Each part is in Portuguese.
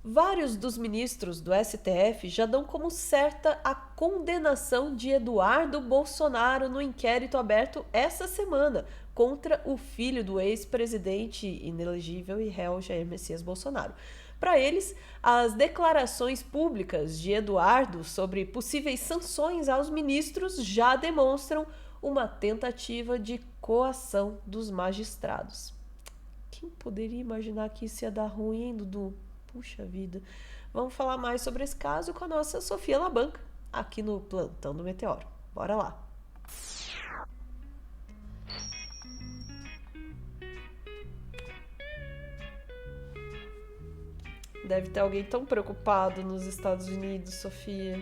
Vários dos ministros do STF já dão como certa a condenação de Eduardo Bolsonaro no inquérito aberto essa semana contra o filho do ex-presidente inelegível e réu Jair Messias Bolsonaro. Para eles, as declarações públicas de Eduardo sobre possíveis sanções aos ministros já demonstram uma tentativa de coação dos magistrados. Quem poderia imaginar que isso ia dar ruim, hein, Dudu? Puxa vida. Vamos falar mais sobre esse caso com a nossa Sofia Labanca, aqui no Plantão do Meteoro. Bora lá. Deve ter alguém tão preocupado nos Estados Unidos, Sofia.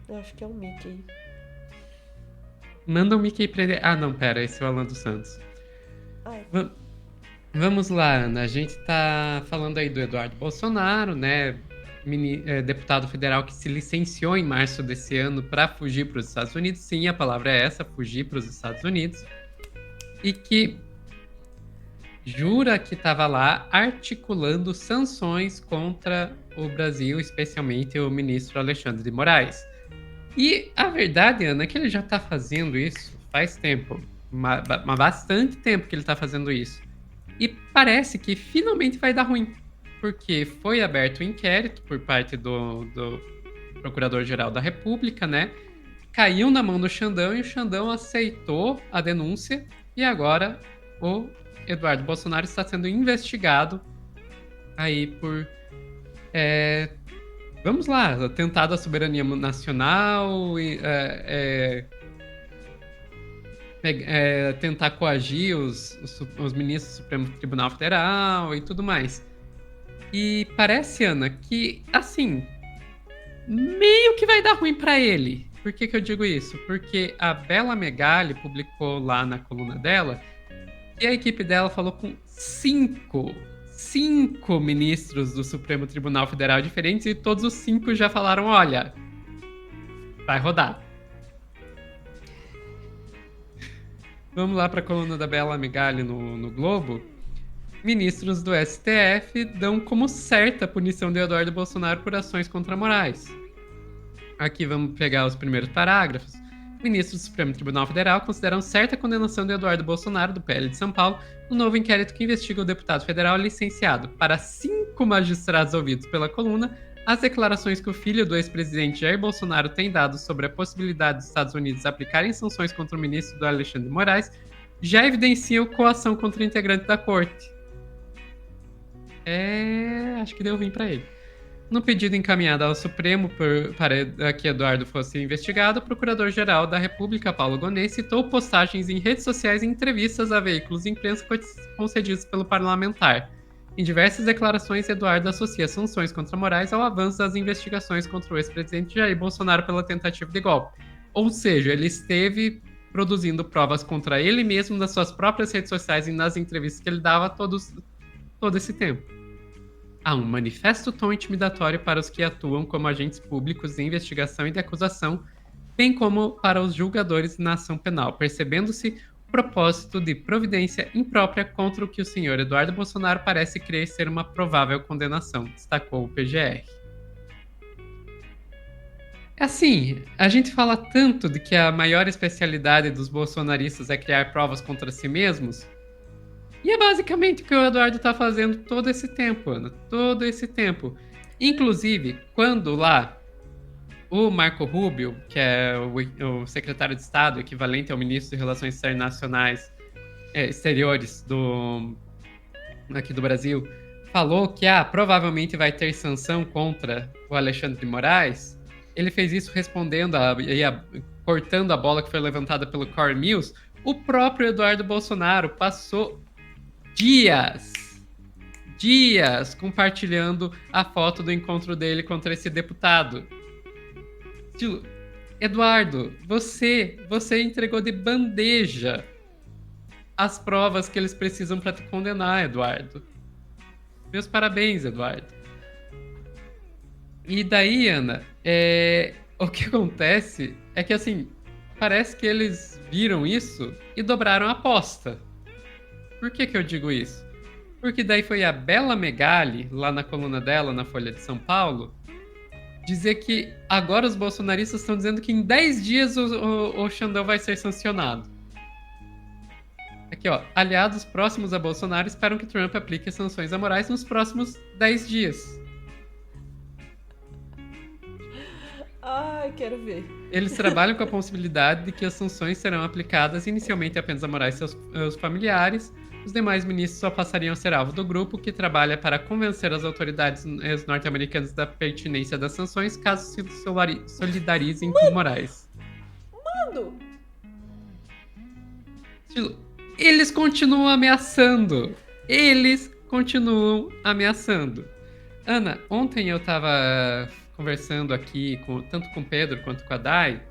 Eu acho que é o Mickey. Manda o Mickey prender. Ah, não, pera, esse é o Alan dos Santos. Ai. Vamos lá, Ana. A gente tá falando aí do Eduardo Bolsonaro, né? Deputado federal que se licenciou em março desse ano para fugir para os Estados Unidos. Sim, a palavra é essa, fugir para os Estados Unidos. E que jura que estava lá articulando sanções contra o Brasil, especialmente o ministro Alexandre de Moraes. E a verdade, Ana, é que ele já está fazendo isso faz tempo. Bastante tempo que ele está fazendo isso. E parece que finalmente vai dar ruim. Porque foi aberto um inquérito por parte do Procurador-Geral da República, né? Caiu na mão do Xandão e o Xandão aceitou a denúncia. E agora o Eduardo Bolsonaro está sendo investigado aí por vamos lá, atentado à soberania nacional, tentar coagir os ministros do Supremo Tribunal Federal e tudo mais. E parece, Ana, que, assim, meio que vai dar ruim para ele. Por que eu digo isso? Porque a Bela Megali publicou lá na coluna dela que a equipe dela falou com cinco ministros do Supremo Tribunal Federal diferentes e todos os 5 já falaram, olha, vai rodar. Vamos lá para a coluna da Bela Megali no Globo. Ministros do STF dão como certa a punição de Eduardo Bolsonaro por ações contra Moraes. Aqui vamos pegar os primeiros parágrafos. Ministros do Supremo Tribunal Federal consideram certa a condenação de Eduardo Bolsonaro, do PL de São Paulo, no novo inquérito que investiga o deputado federal licenciado. Para 5 magistrados ouvidos pela coluna, as declarações que o filho do ex-presidente Jair Bolsonaro tem dado sobre a possibilidade dos Estados Unidos aplicarem sanções contra o ministro do Alexandre de Moraes já evidenciam coação contra o integrante da corte. Acho que deu ruim para ele. No pedido encaminhado ao Supremo para que Eduardo fosse investigado, o Procurador-Geral da República, Paulo Gonet, citou postagens em redes sociais e entrevistas a veículos de imprensa concedidos pelo parlamentar. Em diversas declarações, Eduardo associa sanções contra Moraes ao avanço das investigações contra o ex-presidente Jair Bolsonaro pela tentativa de golpe. Ou seja, ele esteve produzindo provas contra ele mesmo nas suas próprias redes sociais e nas entrevistas que ele dava todo esse tempo. Há um manifesto tom intimidatório para os que atuam como agentes públicos de investigação e de acusação, bem como para os julgadores na ação penal, percebendo-se o propósito de providência imprópria contra o que o senhor Eduardo Bolsonaro parece crer ser uma provável condenação, destacou o PGR. Assim, a gente fala tanto de que a maior especialidade dos bolsonaristas é criar provas contra si mesmos, e é basicamente o que o Eduardo tá fazendo todo esse tempo, Ana. Todo esse tempo. Inclusive, quando lá o Marco Rubio, que é o secretário de Estado, equivalente ao ministro de Relações Internacionais Exteriores aqui do Brasil, falou que provavelmente vai ter sanção contra o Alexandre de Moraes, ele fez isso respondendo, cortando a bola que foi levantada pelo Corey Mills. O próprio Eduardo Bolsonaro passou dias compartilhando a foto do encontro dele contra esse deputado. Eduardo, você entregou de bandeja as provas que eles precisam para te condenar, Eduardo. Meus parabéns, Eduardo. E daí, Ana, o que acontece é que, assim, parece que eles viram isso e dobraram a aposta. Por que eu digo isso? Porque daí foi a Bela Megali, lá na coluna dela, na Folha de São Paulo, dizer que agora os bolsonaristas estão dizendo que em 10 dias o Xandão vai ser sancionado. Aqui, ó. Aliados próximos a Bolsonaro esperam que Trump aplique sanções amorais nos próximos 10 dias. Ai, quero ver. Eles trabalham com a possibilidade de que as sanções serão aplicadas inicialmente apenas a Moraes e seus familiares. Os demais ministros só passariam a ser alvo do grupo que trabalha para convencer as autoridades norte-americanas da pertinência das sanções caso se solidarizem com Moraes. Mano! Eles continuam ameaçando. Eles continuam ameaçando. Ana, ontem eu tava conversando aqui tanto com o Pedro quanto com a Dai,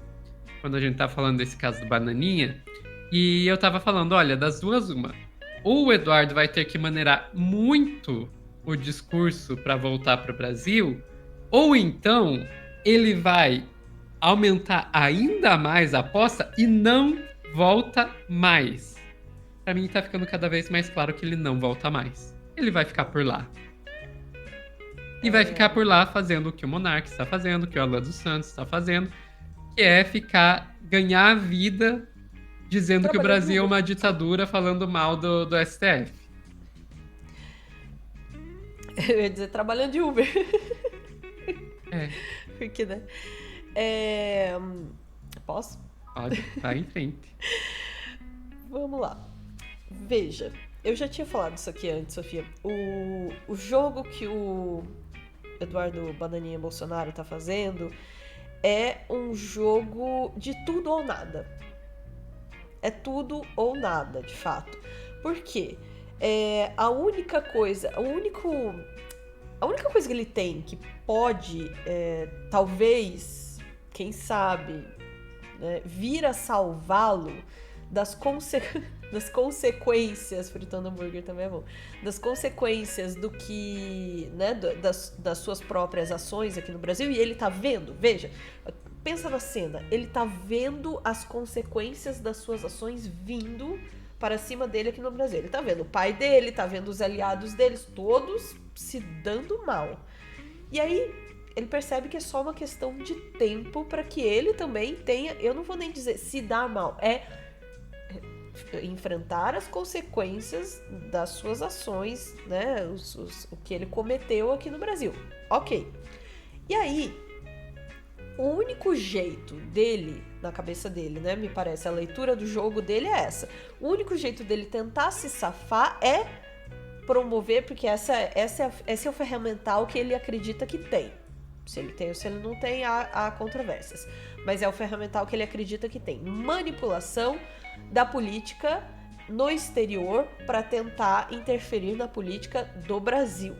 quando a gente tava falando desse caso do Bananinha, e eu tava falando, olha, das duas uma. Ou o Eduardo vai ter que maneirar muito o discurso para voltar para o Brasil, ou então ele vai aumentar ainda mais a aposta e não volta mais. Para mim tá ficando cada vez mais claro que ele não volta mais. Ele vai ficar por lá. E vai ficar por lá fazendo o que o Monark está fazendo, o que o Alan dos Santos está fazendo, que é ganhar a vida dizendo que o Brasil é uma ditadura, falando mal do STF. Eu ia dizer trabalhando de Uber. É. Porque, né? Posso? Pode, vai em frente. Vamos lá. Veja, eu já tinha falado isso aqui antes, Sofia. O jogo que o Eduardo Bananinha Bolsonaro tá fazendo é um jogo de tudo ou nada. É tudo ou nada, de fato. Por quê? A única coisa que ele tem que pode, talvez, quem sabe, né, vir a salvá-lo das consequências, fritando hambúrguer também é bom, das consequências do que, né, das suas próprias ações aqui no Brasil, e ele tá vendo, veja, pensa na cena, ele tá vendo as consequências das suas ações vindo para cima dele aqui no Brasil. Ele tá vendo o pai dele, tá vendo os aliados deles, todos se dando mal. E aí ele percebe que é só uma questão de tempo para que ele também tenha, eu não vou nem dizer se dar mal, enfrentar as consequências das suas ações, né, o que ele cometeu aqui no Brasil. Ok. E aí, o único jeito dele, na cabeça dele, né, me parece, a leitura do jogo dele é essa. O único jeito dele tentar se safar é promover, porque esse é o ferramental que ele acredita que tem. Se ele tem ou se ele não tem, há controvérsias. Mas é o ferramental que ele acredita que tem. Manipulação da política no exterior para tentar interferir na política do Brasil.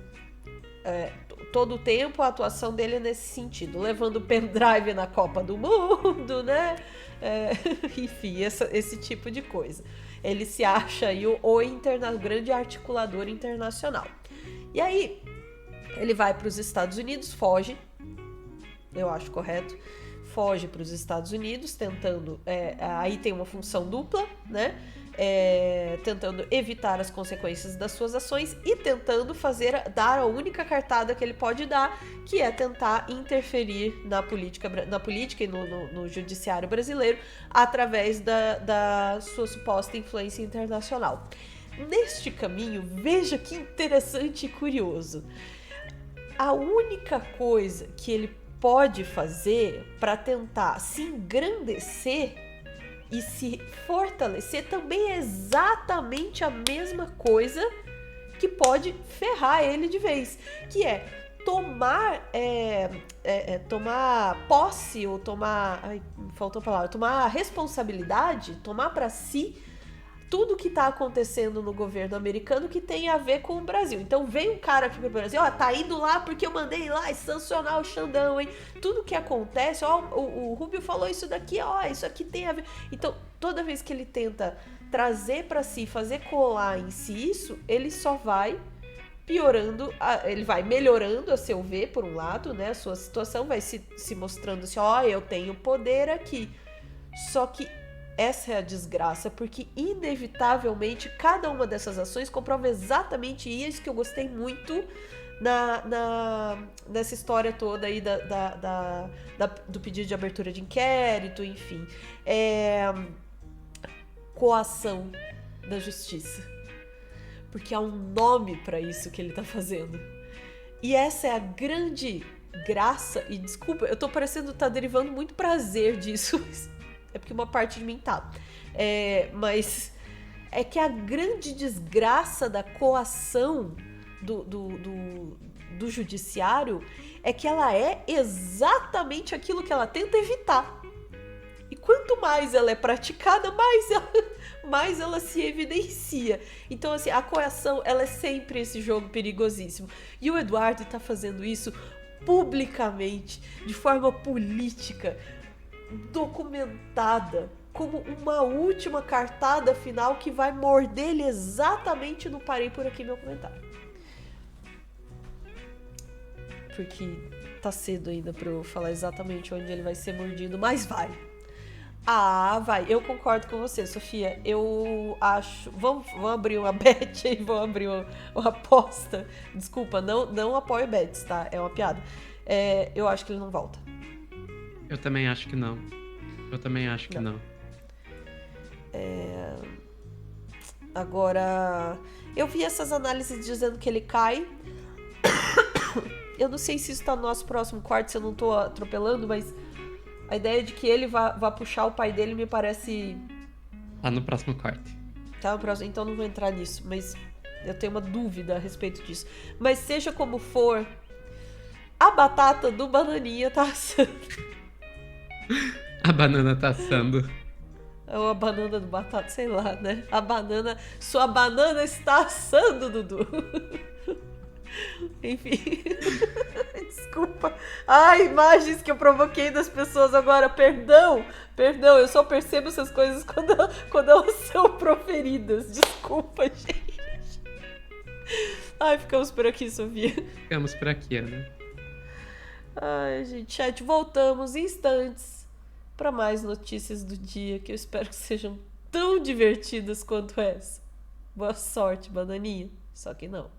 Todo o tempo a atuação dele é nesse sentido, levando pendrive na Copa do Mundo, né? Enfim, esse tipo de coisa. Ele se acha aí o grande articulador internacional. E aí, ele vai para os Estados Unidos, foge, eu acho correto, foge para os Estados Unidos, tentando, aí tem uma função dupla, né? Tentando evitar as consequências das suas ações e tentando dar a única cartada que ele pode dar, que é tentar interferir na política e no judiciário brasileiro através da sua suposta influência internacional. Neste caminho, veja que interessante e curioso. A única coisa que ele pode fazer para tentar se engrandecer e se fortalecer também é exatamente a mesma coisa que pode ferrar ele de vez, que é tomar posse ou tomar responsabilidade, tomar para si tudo que tá acontecendo no governo americano que tem a ver com o Brasil. Então vem um cara aqui pro Brasil, tá indo lá porque eu mandei lá sancionar o Xandão, hein? Tudo que acontece, o Rubio falou isso daqui, isso aqui tem a ver. Então, toda vez que ele tenta trazer para si, fazer colar em si isso, ele só vai piorando, ele vai melhorando a seu ver, por um lado, né? A sua situação vai se mostrando assim, eu tenho poder aqui. Só que essa é a desgraça, porque inevitavelmente cada uma dessas ações comprova exatamente isso que eu gostei muito nessa história toda aí do pedido de abertura de inquérito, enfim. Coação da justiça. Porque há um nome para isso que ele tá fazendo. E essa é a grande graça, e desculpa, eu tô parecendo tá derivando muito prazer disso. É porque uma parte de mim tá. Mas é que a grande desgraça da coação do judiciário é que ela é exatamente aquilo que ela tenta evitar. E quanto mais ela é praticada, mais ela se evidencia. Então, assim, a coação, ela é sempre esse jogo perigosíssimo. E o Eduardo tá fazendo isso publicamente, de forma política, documentada, como uma última cartada final que vai morder ele exatamente no parei por aqui meu comentário. Porque tá cedo ainda pra eu falar exatamente onde ele vai ser mordido, mas vai. Vai. Eu concordo com você, Sofia. Eu acho... Vamos abrir uma bet aí, vamos abrir uma aposta. Desculpa, não apoio bets, tá? É uma piada. Eu acho que ele não volta. Eu também acho que não. Agora, eu vi essas análises dizendo que ele cai. Eu não sei se isso tá no nosso próximo corte, se eu não tô atropelando, mas a ideia de que ele vá puxar o pai dele me parece... Tá no próximo corte. Tá no próximo, então não vou entrar nisso, mas eu tenho uma dúvida a respeito disso. Mas seja como for, a batata do Bananinha tá assando. A banana tá assando. Ou a banana do batata, sei lá, né? Sua banana está assando, Dudu. Enfim. Desculpa. Imagens que eu provoquei das pessoas agora. Perdão, eu só percebo essas coisas quando elas são proferidas. Desculpa, gente. Ficamos por aqui, Sofia. Ficamos por aqui, Ana. Gente, chat, voltamos em instantes para mais notícias do dia, que eu espero que sejam tão divertidas quanto essa. Boa sorte, Bananinha. Só que não.